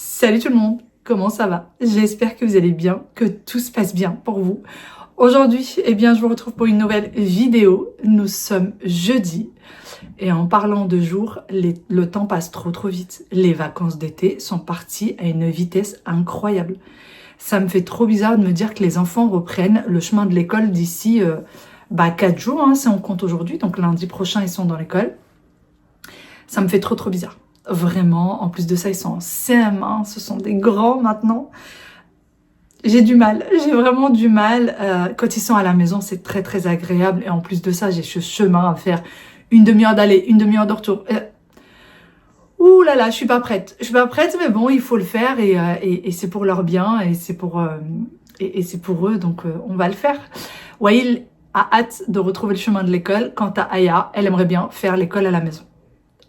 Salut tout le monde, comment ça va? J'espère que vous allez bien, que tout se passe bien pour vous. Aujourd'hui, je vous retrouve pour une nouvelle vidéo. Nous sommes jeudi et en parlant de jours, le temps passe trop vite. Les vacances d'été sont parties à une vitesse incroyable. Ça me fait trop bizarre de me dire que les enfants reprennent le chemin de l'école d'ici 4 jours, si on compte aujourd'hui. Donc lundi prochain, ils sont dans l'école. Ça me fait trop bizarre. Vraiment, en plus de ça, ils sont en CM1, ce sont des grands maintenant. J'ai du mal, j'ai vraiment du mal. Quand ils sont à la maison, c'est très agréable. Et en plus de ça, j'ai ce chemin à faire. Une demi-heure d'aller, une demi-heure de retour. Ouh là là, je suis pas prête. Je suis pas prête, mais bon, il faut le faire. Et c'est pour leur bien, et c'est pour eux, donc on va le faire. Waïl a hâte de retrouver le chemin de l'école. Quant à Aya, elle aimerait bien faire l'école à la maison.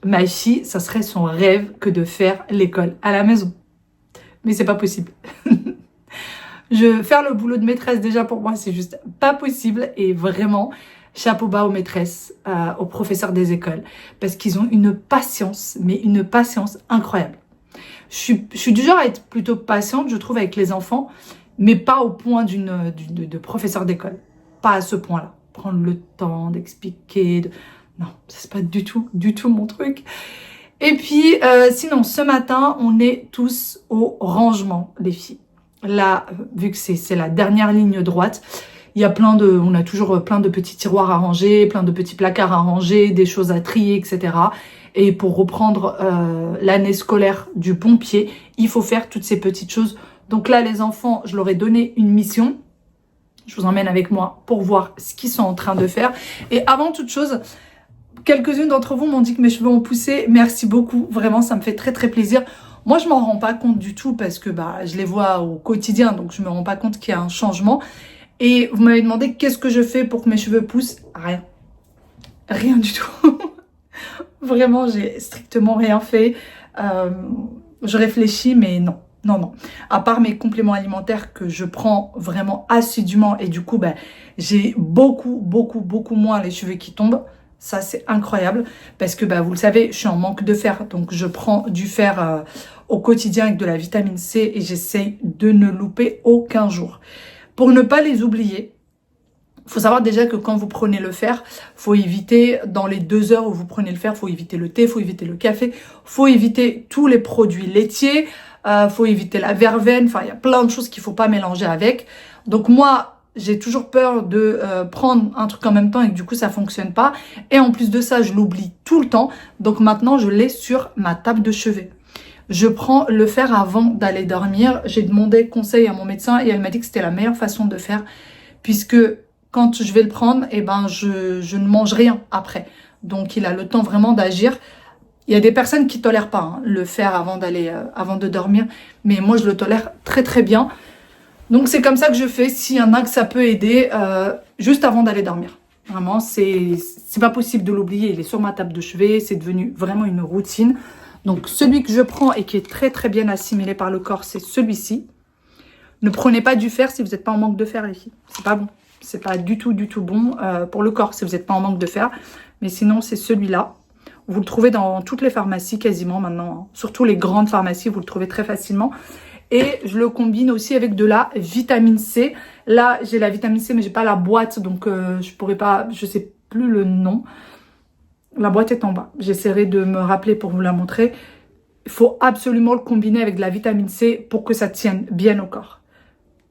Ma fille, ça serait son rêve que de faire l'école à la maison. Mais c'est pas possible. Faire le boulot de maîtresse, déjà pour moi, c'est juste pas possible. Et vraiment, chapeau bas aux maîtresses, aux professeurs des écoles. Parce qu'ils ont une patience, mais une patience incroyable. Je suis du genre à être plutôt patiente, je trouve, avec les enfants, mais pas au point de professeur d'école. Pas à ce point-là. Prendre le temps d'expliquer, Non, c'est pas du tout mon truc. Et puis, sinon, ce matin, on est tous au rangement, les filles. Là, vu que c'est la dernière ligne droite, on a toujours plein de petits tiroirs à ranger, plein de petits placards à ranger, des choses à trier, etc. Et pour reprendre l'année scolaire du bon pied, il faut faire toutes ces petites choses. Donc là, les enfants, je leur ai donné une mission. Je vous emmène avec moi pour voir ce qu'ils sont en train de faire. Et avant toute chose, quelques-unes d'entre vous m'ont dit que mes cheveux ont poussé. Merci beaucoup. Vraiment, ça me fait très plaisir. Moi, je m'en rends pas compte du tout parce que je les vois au quotidien. Donc, je me rends pas compte qu'il y a un changement. Et vous m'avez demandé qu'est-ce que je fais pour que mes cheveux poussent. Rien. Rien du tout. Vraiment, j'ai strictement rien fait. Je réfléchis, mais non. Non. À part mes compléments alimentaires que je prends vraiment assidûment. Et du coup, j'ai beaucoup moins les cheveux qui tombent. Ça, c'est incroyable parce que vous le savez, je suis en manque de fer. Donc, je prends du fer au quotidien avec de la vitamine C et j'essaye de ne louper aucun jour. Pour ne pas les oublier, il faut savoir déjà que quand vous prenez le fer, faut éviter, dans les 2 heures où vous prenez le fer, faut éviter le thé, faut éviter le café, faut éviter tous les produits laitiers, faut éviter la verveine. Enfin, il y a plein de choses qu'il faut pas mélanger avec. Donc, moi, j'ai toujours peur de prendre un truc en même temps et que du coup ça fonctionne pas. Et en plus de ça, je l'oublie tout le temps. Donc maintenant, je l'ai sur ma table de chevet. Je prends le fer avant d'aller dormir. J'ai demandé conseil à mon médecin et elle m'a dit que c'était la meilleure façon de faire. Puisque quand je vais le prendre, je ne mange rien après. Donc il a le temps vraiment d'agir. Il y a des personnes qui tolèrent pas le fer avant de dormir. Mais moi, je le tolère très bien. Donc, c'est comme ça que je fais. S'il y en a que ça peut aider, juste avant d'aller dormir. Vraiment, c'est pas possible de l'oublier. Il est sur ma table de chevet. C'est devenu vraiment une routine. Donc, celui que je prends et qui est très bien assimilé par le corps, c'est celui-ci. Ne prenez pas du fer si vous n'êtes pas en manque de fer, les filles. C'est pas bon. C'est pas du tout bon pour le corps si vous n'êtes pas en manque de fer. Mais sinon, c'est celui-là. Vous le trouvez dans toutes les pharmacies quasiment maintenant. Surtout les grandes pharmacies, vous le trouvez très facilement. Et je le combine aussi avec de la vitamine C. Là, j'ai la vitamine C, mais j'ai pas la boîte. Donc, je pourrais pas... Je sais plus le nom. La boîte est en bas. J'essaierai de me rappeler pour vous la montrer. Il faut absolument le combiner avec de la vitamine C pour que ça tienne bien au corps.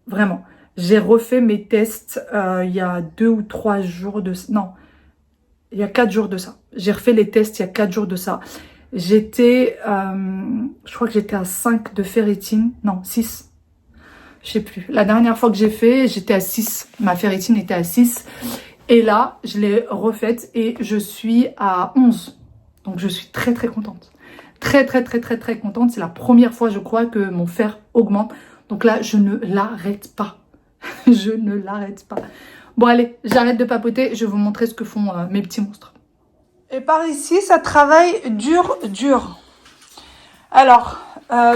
Vraiment. J'ai refait mes tests il y a 2 ou 3 jours de... Non, il y a 4 jours de ça. J'ai refait les tests il y a 4 jours de ça. Je crois que j'étais à 5 de ferritine. Non, 6. Je sais plus. La dernière fois que j'ai fait, j'étais à 6. Ma ferritine était à 6. Et là, je l'ai refaite et je suis à 11. Donc, je suis très contente. Très contente. C'est la première fois, je crois, que mon fer augmente. Donc là, je ne l'arrête pas. Je ne l'arrête pas. Bon, allez, j'arrête de papoter. Je vais vous montrer ce que font mes petits monstres. Et par ici, ça travaille dur. Alors,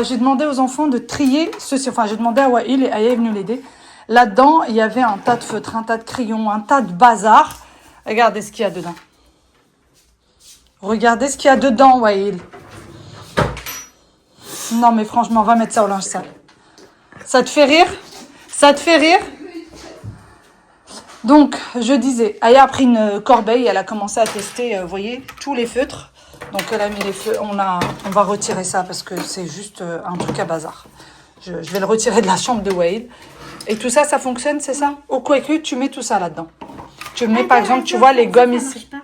j'ai demandé aux enfants de trier ceci. Enfin, j'ai demandé à Waïl et Aya est venue l'aider. Là-dedans, il y avait un tas de feutres, un tas de crayons, un tas de bazar. Regardez ce qu'il y a dedans. Regardez ce qu'il y a dedans, Waïl. Non, mais franchement, on va mettre ça au linge sale. Ça te fait rire? Ça te fait rire? Donc, je disais, Aya a pris une corbeille, elle a commencé à tester, vous voyez, tous les feutres. Donc, elle a mis les feutres, on va retirer ça parce que c'est juste un truc à bazar. Je vais le retirer de la chambre de Wade. Et tout ça, ça fonctionne, c'est ça? Au Quaker, tu mets tout ça là-dedans. Tu mets, par exemple, tu vois, les gommes ici. Ça,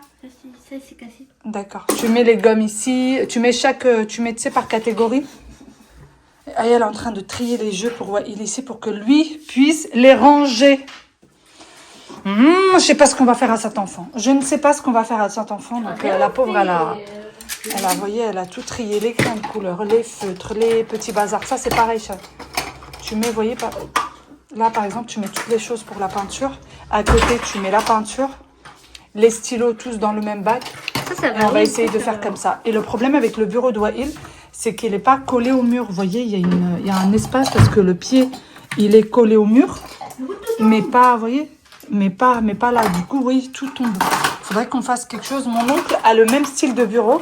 c'est cassé. D'accord. Tu mets les gommes ici, tu mets tu sais, par catégorie. Aya, elle est en train de trier les jeux pour Wade ici pour que lui puisse les ranger. Je sais pas ce qu'on va faire à cet enfant. Je ne sais pas ce qu'on va faire à cet enfant. Donc la pauvre, vous voyez, elle a tout trié, les crayons de couleur, les feutres, les petits bazars. Ça, c'est pareil, chat. Tu mets, vous voyez, là, par exemple, tu mets toutes les choses pour la peinture. À côté, tu mets la peinture, les stylos tous dans le même bac. Et on va essayer de faire comme ça. Et le problème avec le bureau de Wael, c'est qu'il n'est pas collé au mur. Vous voyez, il y a un espace parce que le pied, il est collé au mur. Mais pas, vous voyez, mais pas là. Du coup, oui, tout tombe. Il faudrait qu'on fasse quelque chose. Mon oncle a le même style de bureau.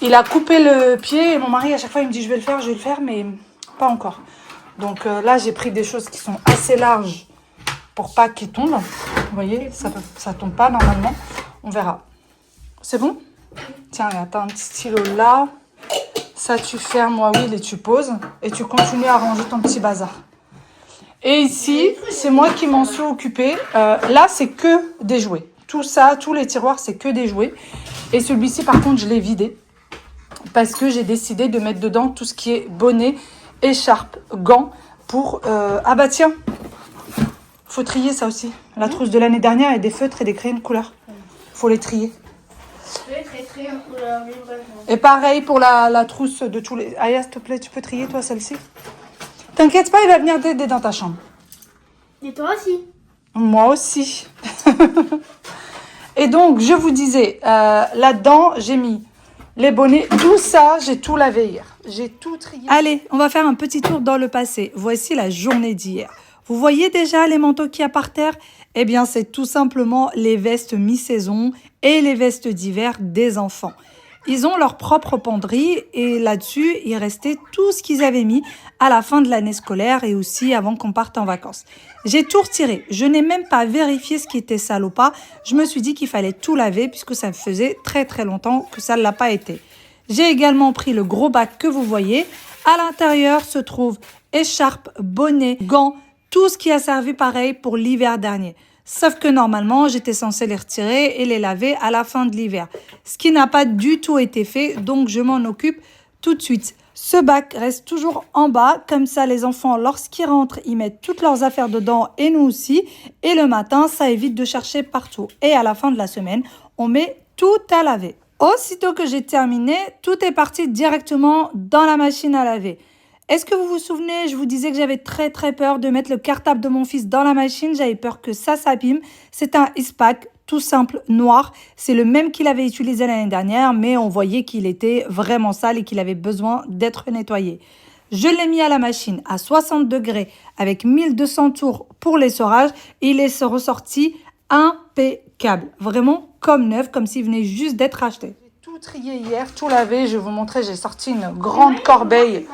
Il a coupé le pied et mon mari, à chaque fois, il me dit, je vais le faire, mais pas encore. Donc là, j'ai pris des choses qui sont assez larges pour pas qu'ils tombent. Vous voyez, ça tombe pas normalement. On verra. C'est bon? Tiens, regarde, t'as un petit stylo là. Ça, tu fermes, Wael, et tu poses. Et tu continues à ranger ton petit bazar. Et ici, c'est moi qui m'en suis occupée. Là, c'est que des jouets. Tout ça, tous les tiroirs, c'est que des jouets. Et celui-ci, par contre, je l'ai vidé. Parce que j'ai décidé de mettre dedans tout ce qui est bonnet, écharpe, gants pour... Ah bah tiens, faut trier ça aussi. La trousse de l'année dernière, il y a des feutres et des crayons de couleur. Faut les trier. Et pareil pour la trousse de tous les... Aya, s'il te plaît, tu peux trier toi celle-ci? T'inquiète pas, il va venir t'aider dans ta chambre. Et toi aussi. Moi aussi. Et donc, je vous disais, là-dedans, j'ai mis les bonnets. Tout ça, j'ai tout lavé hier. J'ai tout trié. Allez, on va faire un petit tour dans le passé. Voici la journée d'hier. Vous voyez déjà les manteaux qu'il y a par terre? Eh bien, c'est tout simplement les vestes mi-saison et les vestes d'hiver des enfants. Ils ont leur propre penderie et là-dessus, il restait tout ce qu'ils avaient mis à la fin de l'année scolaire et aussi avant qu'on parte en vacances. J'ai tout retiré. Je n'ai même pas vérifié ce qui était sale ou pas. Je me suis dit qu'il fallait tout laver puisque ça faisait très très longtemps que ça ne l'a pas été. J'ai également pris le gros bac que vous voyez. À l'intérieur se trouvent écharpes, bonnets, gants, tout ce qui a servi pareil pour l'hiver dernier. Sauf que normalement, j'étais censée les retirer et les laver à la fin de l'hiver. Ce qui n'a pas du tout été fait, donc je m'en occupe tout de suite. Ce bac reste toujours en bas, comme ça les enfants, lorsqu'ils rentrent, ils mettent toutes leurs affaires dedans et nous aussi. Et le matin, ça évite de chercher partout. Et à la fin de la semaine, on met tout à laver. Aussitôt que j'ai terminé, tout est parti directement dans la machine à laver. Est-ce que vous vous souvenez, je vous disais que j'avais très très peur de mettre le cartable de mon fils dans la machine. J'avais peur que ça s'abîme. C'est un Ispac tout simple, noir. C'est le même qu'il avait utilisé l'année dernière, mais on voyait qu'il était vraiment sale et qu'il avait besoin d'être nettoyé. Je l'ai mis à la machine à 60 degrés avec 1200 tours pour l'essorage. Et il est ressorti impeccable. Vraiment comme neuf, comme s'il venait juste d'être acheté. J'ai tout trié hier, tout lavé. Je vais vous montrer, j'ai sorti une grande corbeille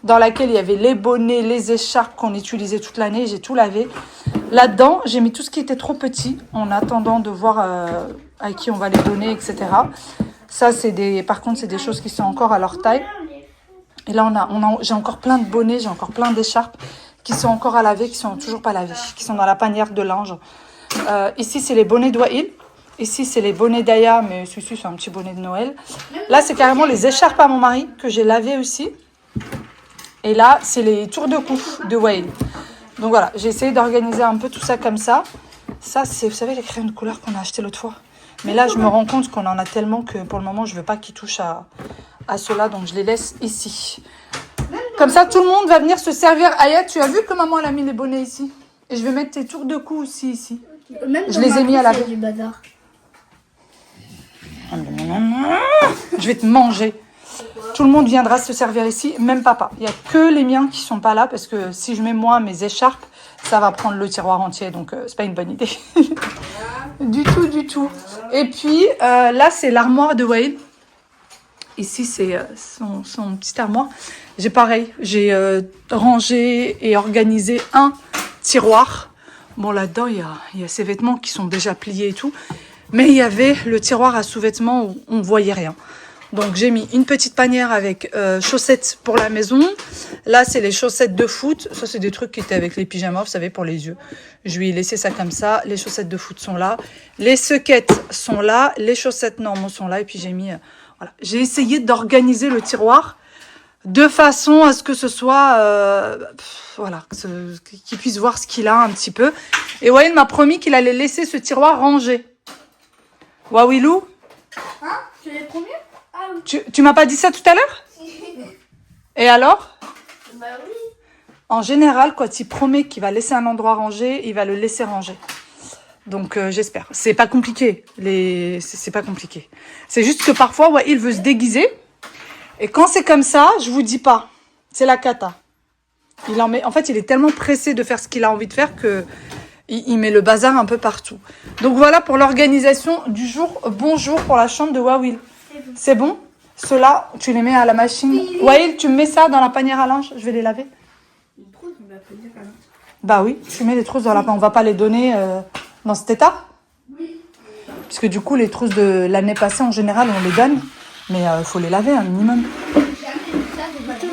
dans laquelle il y avait les bonnets, les écharpes qu'on utilisait toute l'année. J'ai tout lavé. Là-dedans, j'ai mis tout ce qui était trop petit en attendant de voir à qui on va les donner, etc. Ça, par contre, c'est des choses qui sont encore à leur taille. Et là, j'ai encore plein de bonnets, j'ai encore plein d'écharpes qui sont encore à laver, qui sont toujours pas lavées, qui sont dans la panière de linge. Ici, c'est les bonnets de Wael. Ici, c'est les bonnets d'Aya, mais celui-ci, c'est un petit bonnet de Noël. Là, c'est carrément les écharpes à mon mari que j'ai lavées aussi. Et là, c'est les tours de cou de Wael. Donc voilà, j'ai essayé d'organiser un peu tout ça comme ça. Ça, c'est, vous savez, les crayons de couleur qu'on a achetés l'autre fois. Mais là, je me rends compte qu'on en a tellement que pour le moment, je ne veux pas qu'ils touchent à ceux-là. Donc, je les laisse ici. Comme ça, tout le monde va venir se servir. Aya, tu as vu que maman elle a mis les bonnets ici? Et je vais mettre tes tours de cou aussi ici. Même je les ai mis à la... du bazar. Je vais te manger. Tout le monde viendra se servir ici, même papa. Il n'y a que les miens qui ne sont pas là parce que si je mets moi mes écharpes, ça va prendre le tiroir entier. Donc, c'est pas une bonne idée. Du tout. Et puis, là, c'est l'armoire de Wael. Ici, c'est son petite armoire. J'ai pareil, j'ai rangé et organisé un tiroir. Bon, là-dedans, il y a ces vêtements qui sont déjà pliés et tout. Mais il y avait le tiroir à sous-vêtements où on ne voyait rien. Donc, j'ai mis une petite panière avec chaussettes pour la maison. Là, c'est les chaussettes de foot. Ça, c'est des trucs qui étaient avec les pyjamas, vous savez, pour les yeux. Je lui ai laissé ça comme ça. Les chaussettes de foot sont là. Les sequettes sont là. Les chaussettes normaux sont là. Et puis, j'ai mis... voilà. J'ai essayé d'organiser le tiroir de façon à ce que ce soit... voilà, qu'il puisse voir ce qu'il a un petit peu. Et Wael m'a promis qu'il allait laisser ce tiroir rangé. Wawilou, Hein? Je l'ai promis? Ah oui. tu m'as pas dit ça tout à l'heure? Et alors? Bah oui. En général, quand il promet qu'il va laisser un endroit rangé, il va le laisser ranger. Donc j'espère. C'est pas compliqué. C'est pas compliqué. C'est juste que parfois, ouais, il veut se déguiser. Et quand c'est comme ça, je vous dis pas. C'est la cata. En fait, il est tellement pressé de faire ce qu'il a envie de faire que il met le bazar un peu partout. Donc voilà pour l'organisation du jour. Bonjour pour la chambre de Wawil. C'est bon? Ceux-là, tu les mets à la machine. Oui. Wawil, tu me mets ça dans la panière à linge. Je vais les laver. Une trousse, il va venir alors. Bah oui, tu mets les trousses dans la panière. On va pas les donner dans cet état? Oui. Parce que du coup, les trousses de l'année passée, en général, on les donne. Mais il faut les laver un minimum. Jamais ça, c'est pas toi.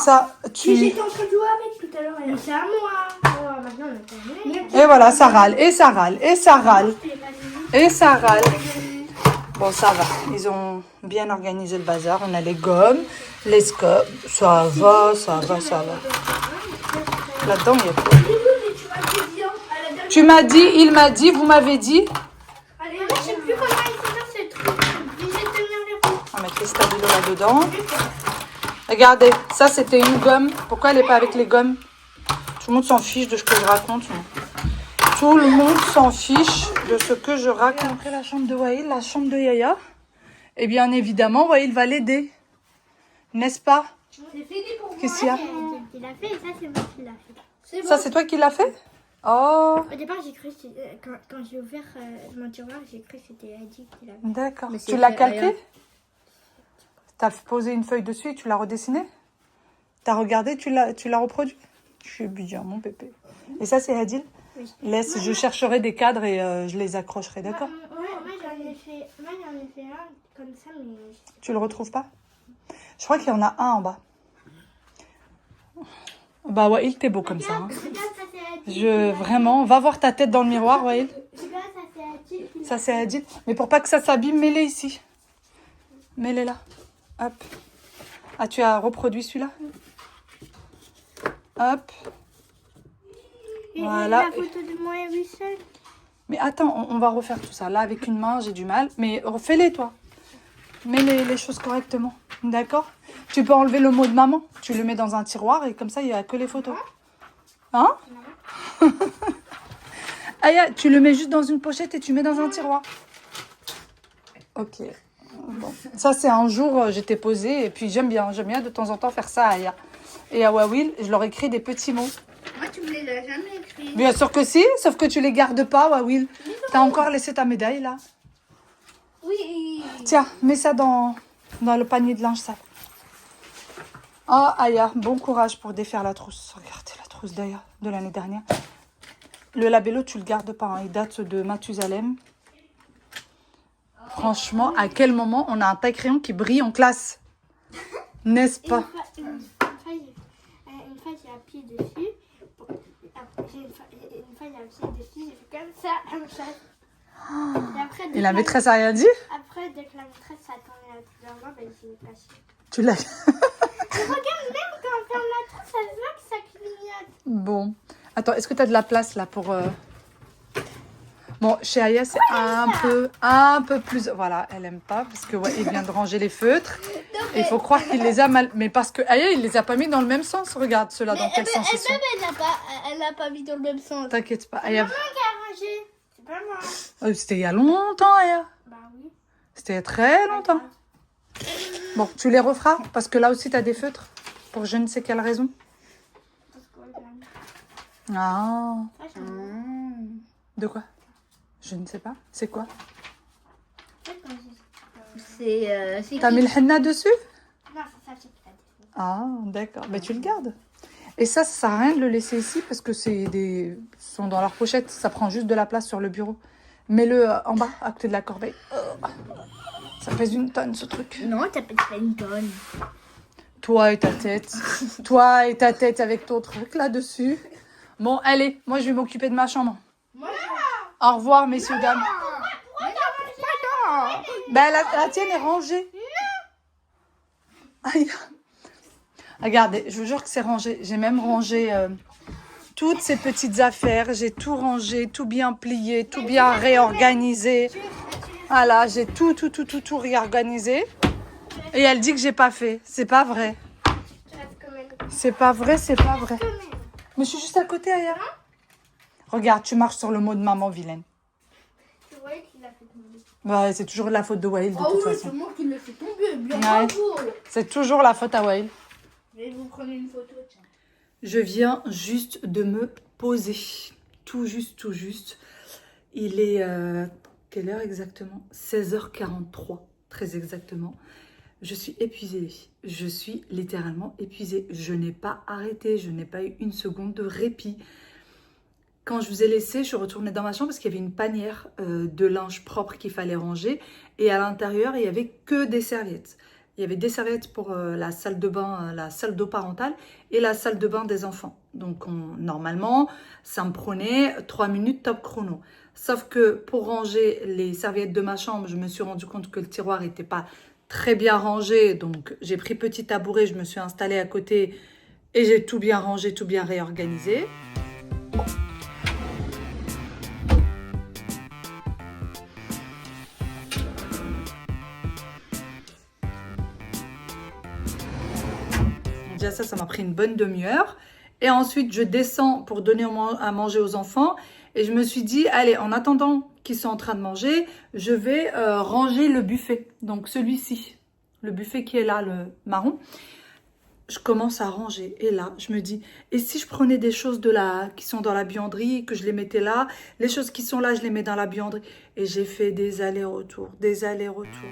Ça, Mais tu... j'étais en train de jouer avec tout à l'heure. Mais c'est à moi. Oh, maintenant, on a terminé. Et voilà, ça râle, et ça râle, et ça râle, et ça râle. Bon, ça va. Ils ont bien organisé le bazar. On a les gommes, les scopes. Ça va, ça va, ça va. Là-dedans, il y a quoi? Tu m'as dit, il m'a dit, vous m'avez dit. Allez, je sais plus comment il faut faire ce truc. Obligé de tenir les roues. On va mettre les stabilos là-dedans. Regardez, ça c'était une gomme. Pourquoi elle n'est pas avec les gommes? Tout le monde s'en fiche de ce que je raconte. Tout le monde s'en fiche de ce que je raconte. Après la chambre de Wael, la chambre de Yaya. Et bien évidemment, Wael va l'aider. N'est-ce pas? C'est fini pour moi. Qu'est-ce qu'il y a? Il a fait et ça, c'est moi qui l'a fait. C'est bon. Ça, c'est toi qui l'as fait? Oh, Au départ, j'ai cru que quand j'ai ouvert mon tiroir, j'ai cru que c'était Adi qui l'avait. d'accord. Mais Tu c'est l'as fait calqué? rien. T'as posé une feuille dessus et tu l'as redessiné? T'as regardé, tu l'as reproduit? Je suis bien, mon pépé. Et ça, c'est Adil? Oui. Laisse, je chercherai des cadres et je les accrocherai, d'accord? Moi, j'en ai fait un comme ça, mais... Tu le retrouves pas? Je crois qu'il y en a un en bas. Bah Wael, t'es beau comme ça. Hein. Regarde, ça c'est Adi. Vraiment, va voir ta tête dans le miroir, Wael. Regarde, ça c'est Adi. Ça, c'est Adil. Mais pour pas que ça s'abîme, mets-les ici. Mets-les là. Hop. Ah, tu as reproduit celui-là? Hop. Et Voilà. la photo de moi et Wissel. Mais attends, on va refaire tout ça. Là, avec une main, j'ai du mal. Mais refais-les, toi. Mets les choses correctement. D'accord? Tu peux enlever le mot de maman. Tu le mets dans un tiroir et comme ça, il n'y a que les photos. Hein? Aya, tu le mets juste dans une pochette et tu mets dans un tiroir. Ok. Bon. Ça, c'est un jour, j'étais posée et puis j'aime bien de temps en temps faire ça à Aya. Et à Wawil, je leur écris des petits mots. Moi, tu me les as jamais écrits. Bien sûr que si, sauf que tu les gardes pas, Wawil. T'as encore laissé ta médaille là. Oui. Tiens, mets ça dans le panier de linge sale. Oh, Aya, bon courage pour défaire la trousse. Regardez la trousse d'Aya de l'année dernière. Le labello, tu le gardes pas. Hein. Il date de Mathusalem. Franchement, à quel moment on a un taille-crayon qui brille en classe? N'est-ce pas? Une fois, j'ai appuyé dessus. Une fois, j'ai appuyé dessus. J'ai fait comme ça. Et après, Et la maîtresse a rien dit? Après, dès que la maîtresse s'attendait à plusieurs mois, ben, j'ai caché. Tu l'as... Et regarde, même quand on ferme la trousse, ça se voit que ça clignote. Bon. Attends, est-ce que tu as de la place là pour... Bon, chez Aya, c'est un peu plus... Voilà, elle aime pas parce que ouais, il vient de ranger les feutres. Il faut croire qu'il les a mal... Mais parce que Aya, il les a pas mis dans le même sens. Regarde ceux-là, dans quel sens ils sont. Elle n'a pas mis dans le même sens. T'inquiète pas. Aya... Maman qui a rangé. C'est pas moi. C'était il y a longtemps, Aya. Bah oui. C'était il y a très longtemps. Bon, tu les referas parce que là aussi, tu as des feutres. Pour je ne sais quelle raison. Parce que, Ah. ça, j'en ai. De quoi? Je ne sais pas. C'est quoi? En fait, quand j'ai- C'est T'as mis le henna dessus? Non, c'est ça, c'est peut-être. Ah, d'accord. Mais tu le gardes. Et ça sert à rien de le laisser ici parce que ils sont dans leur pochette. Ça prend juste de la place sur le bureau. Mets-le en bas, à côté de la corbeille. Ça pèse une tonne, ce truc. Non, ça pèse pas une tonne. Toi et ta tête. Toi et ta tête avec ton truc là-dessus. Bon, allez, moi je vais m'occuper de ma chambre. Au revoir, messieurs, dames. Ben, la tienne est rangée. Aïe. Regardez, je vous jure que c'est rangé. J'ai même rangé toutes ces petites affaires. J'ai tout rangé, tout bien plié, tout bien réorganisé. Voilà, j'ai tout réorganisé. Et elle dit que j'ai pas fait. C'est pas vrai. C'est pas vrai, c'est pas vrai. Mais je suis juste à côté, Aya. Regarde, tu marches sur le mot de maman vilaine. C'est vrai qu'il a fait tomber. Ouais, c'est toujours la faute de Wael de toute façon. C'est moi qui l'ai fait tomber. Bien Ouais. bravo. C'est toujours la faute à Wael. Je vais vous prendre une photo, tiens. Je viens juste de me poser. Tout juste. Il est... quelle heure exactement? 16h43, très exactement. Je suis épuisée. Je suis littéralement épuisée. Je n'ai pas arrêté. Je n'ai pas eu une seconde de répit. Quand je vous ai laissé, je suis retournée dans ma chambre parce qu'il y avait une panière de linge propre qu'il fallait ranger. Et à l'intérieur, il n'y avait que des serviettes. Il y avait des serviettes pour la salle de bain, la salle d'eau parentale et la salle de bain des enfants. Donc normalement, ça me prenait 3 minutes top chrono. Sauf que pour ranger les serviettes de ma chambre, je me suis rendu compte que le tiroir n'était pas très bien rangé. Donc j'ai pris petit tabouret, je me suis installée à côté et j'ai tout bien rangé, tout bien réorganisé. Déjà ça m'a pris une bonne demi-heure. Et ensuite, je descends pour donner à manger aux enfants. Et je me suis dit, allez, en attendant qu'ils soient en train de manger, je vais ranger le buffet. Donc celui-ci, le buffet qui est là, le marron. Je commence à ranger. Et là, je me dis, et si je prenais des choses qui sont dans la buanderie, que je les mettais là, les choses qui sont là, je les mets dans la buanderie. Et j'ai fait des allers-retours, des allers-retours.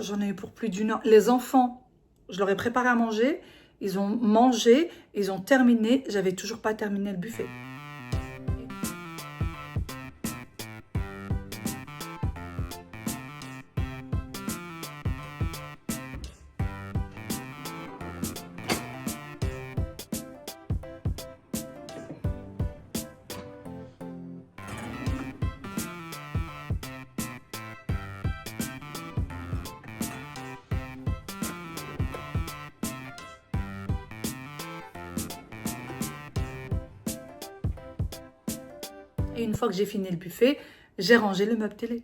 J'en ai eu pour plus d'1 heure. Les enfants, je leur ai préparé à manger. Ils ont mangé, ils ont terminé. J'avais toujours pas terminé le buffet. Et une fois que j'ai fini le buffet, j'ai rangé le meuble télé.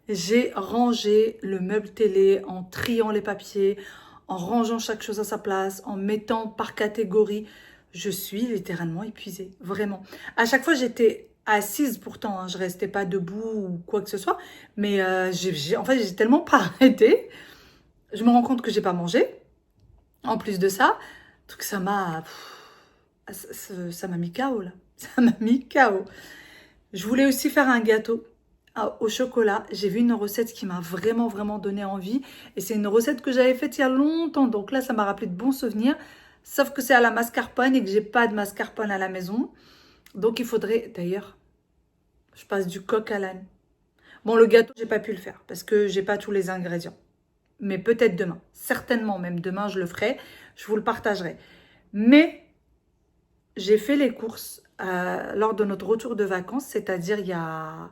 J'ai rangé le meuble télé en triant les papiers, en rangeant chaque chose à sa place, en mettant par catégorie. Je suis littéralement épuisée, vraiment. À chaque fois, j'étais assise pourtant, hein, je restais pas debout ou quoi que ce soit, mais en fait, j'ai tellement pas arrêté. Je me rends compte que j'ai pas mangé. En plus de ça, donc ça m'a mis KO là. Ça m'a mis KO. Je voulais aussi faire un gâteau au chocolat. J'ai vu une recette qui m'a vraiment donné envie. Et c'est une recette que j'avais faite il y a longtemps. Donc là, ça m'a rappelé de bons souvenirs. Sauf que c'est à la mascarpone et que j'ai pas de mascarpone à la maison. Donc il faudrait... D'ailleurs, je passe du coq à l'âne. Bon, le gâteau, j'ai pas pu le faire parce que j'ai pas tous les ingrédients. Mais peut-être demain. Certainement, même demain, je le ferai. Je vous le partagerai. Mais j'ai fait les courses lors de notre retour de vacances, c'est-à-dire il y a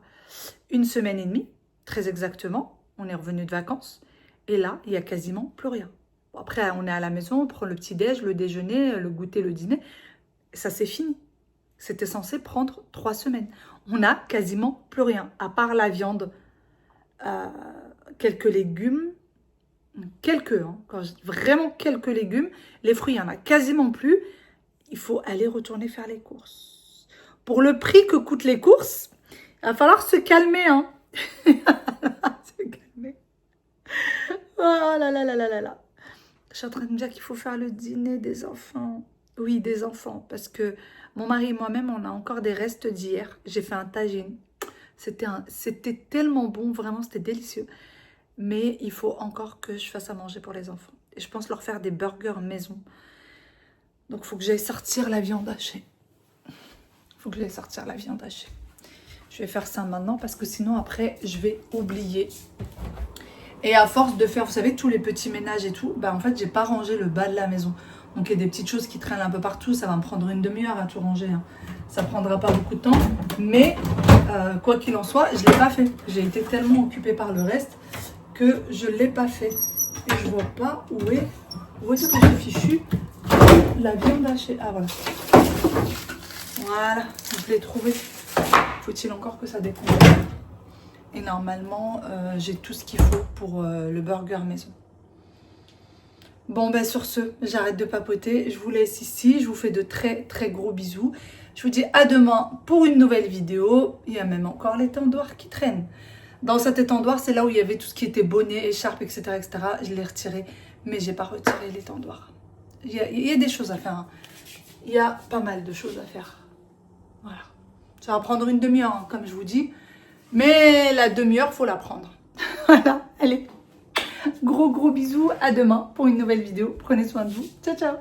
1 semaine et demie, très exactement. On est revenu de vacances. Et là, il n'y a quasiment plus rien. Bon, après, on est à la maison, on prend le petit-déj, le déjeuner, le goûter, le dîner. Ça, c'est fini. C'était censé prendre 3 semaines. On n'a quasiment plus rien, à part la viande, quelques légumes, quelques, hein, quand je dis vraiment quelques légumes, les fruits, il n'y en a quasiment plus. Il faut aller retourner faire les courses. Pour le prix que coûtent les courses, il va falloir se calmer, hein. Se calmer. Oh là là là là là là. Je suis en train de me dire qu'il faut faire le dîner des enfants. Oui, des enfants, parce que mon mari et moi-même, on a encore des restes d'hier. J'ai fait un tagine. C'était tellement bon, vraiment, c'était délicieux. Mais il faut encore que je fasse à manger pour les enfants. Et je pense leur faire des burgers maison. Donc, il faut que j'aille sortir la viande hachée. Je vais faire ça maintenant parce que sinon, après, je vais oublier. Et à force de faire, vous savez, tous les petits ménages et tout, bah en fait, j'ai pas rangé le bas de la maison. Donc, il y a des petites choses qui traînent un peu partout. Ça va me prendre une demi-heure à tout ranger, hein. Ça prendra pas beaucoup de temps. Mais, quoi qu'il en soit, je l'ai pas fait. J'ai été tellement occupée par le reste que je l'ai pas fait. Et je vois pas où est-ce que j'ai fichu la viande hachée. Ah, voilà. Voilà, je l'ai trouvé. Faut-il encore que ça décompose. Et normalement, j'ai tout ce qu'il faut pour le burger maison. Bon, ben sur ce, j'arrête de papoter. Je vous laisse ici. Je vous fais de très très gros bisous. Je vous dis à demain pour une nouvelle vidéo. Il y a même encore l'étendoir qui traîne. Dans cet étendoir, c'est là où il y avait tout ce qui était bonnet, écharpe, etc. etc. Je l'ai retiré, mais j'ai pas retiré l'étendoir. Il y a des choses à faire, hein. Il y a pas mal de choses à faire. Voilà. Ça va prendre une demi-heure, hein, comme je vous dis. Mais la demi-heure, faut la prendre. Voilà, allez. Gros bisous. À demain pour une nouvelle vidéo. Prenez soin de vous. Ciao, ciao.